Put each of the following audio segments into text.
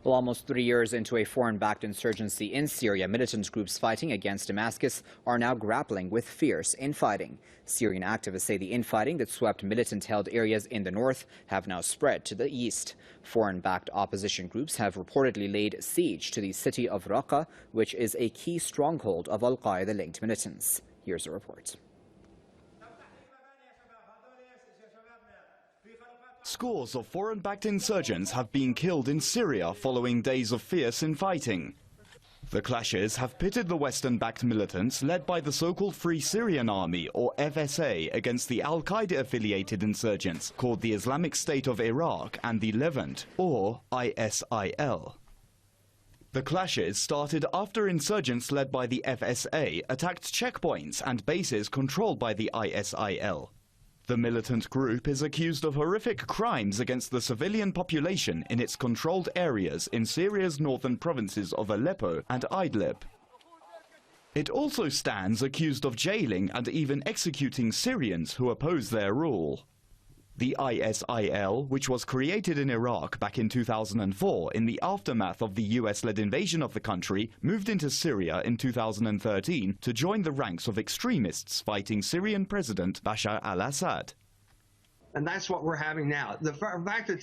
Well, almost 3 years into a foreign-backed insurgency in Syria, militant groups fighting against Damascus are now grappling with fierce infighting. Syrian activists say the infighting that swept militant-held areas in the north have now spread to the east. Foreign-backed opposition groups have reportedly laid siege to the city of Raqqa, which is a key stronghold of al-Qaida-linked militants. Here's a report. Scores of foreign-backed insurgents have been killed in Syria following days of fierce infighting. The clashes have pitted the Western-backed militants led by the so-called Free Syrian Army, or FSA, against the al-Qaeda-affiliated insurgents called the Islamic State of Iraq and the Levant, or ISIL. The clashes started after insurgents led by the FSA attacked checkpoints and bases controlled by the ISIL. The militant group is accused of horrific crimes against the civilian population in its controlled areas in Syria's northern provinces of Aleppo and Idlib. It also stands accused of jailing and even executing Syrians who oppose their rule. The ISIL, which was created in Iraq back in 2004 in the aftermath of the US-led invasion of the country, moved into Syria in 2013 to join the ranks of extremists fighting Syrian President Bashar al-Assad. And that's what we're having now. The fact that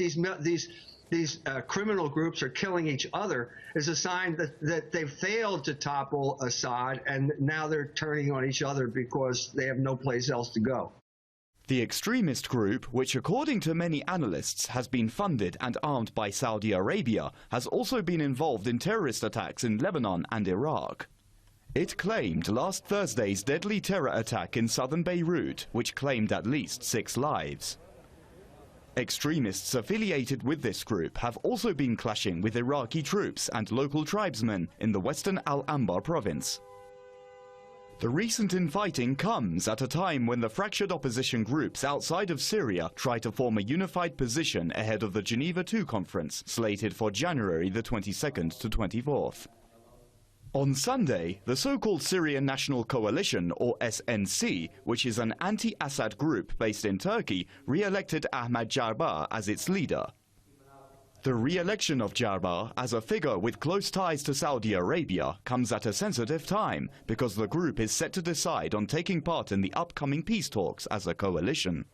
these criminal groups are killing each other is a sign that they've failed to topple Assad, and now they're turning on each other because they have no place else to go. The extremist group, which according to many analysts has been funded and armed by Saudi Arabia, has also been involved in terrorist attacks in Lebanon and Iraq. It claimed last Thursday's deadly terror attack in southern Beirut, which claimed at least 6 lives. Extremists affiliated with this group have also been clashing with Iraqi troops and local tribesmen in the western Al-Anbar province. The recent infighting comes at a time when the fractured opposition groups outside of Syria try to form a unified position ahead of the Geneva II conference, slated for January the 22nd to 24th. On Sunday, the so-called Syrian National Coalition, or SNC, which is an anti-Assad group based in Turkey, re-elected Ahmad Jarbar as its leader. The re-election of Jarbar as a figure with close ties to Saudi Arabia comes at a sensitive time because the group is set to decide on taking part in the upcoming peace talks as a coalition.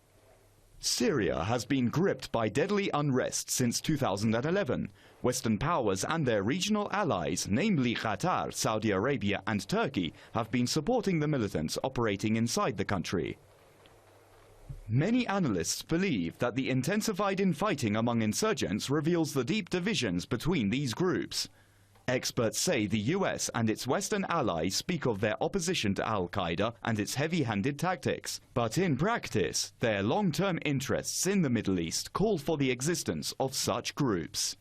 Syria has been gripped by deadly unrest since 2011. Western powers and their regional allies, namely Qatar, Saudi Arabia and Turkey, have been supporting the militants operating inside the country. Many analysts believe that the intensified infighting among insurgents reveals the deep divisions between these groups. Experts say the US and its Western allies speak of their opposition to al-Qaeda and its heavy-handed tactics, but in practice, their long-term interests in the Middle East call for the existence of such groups.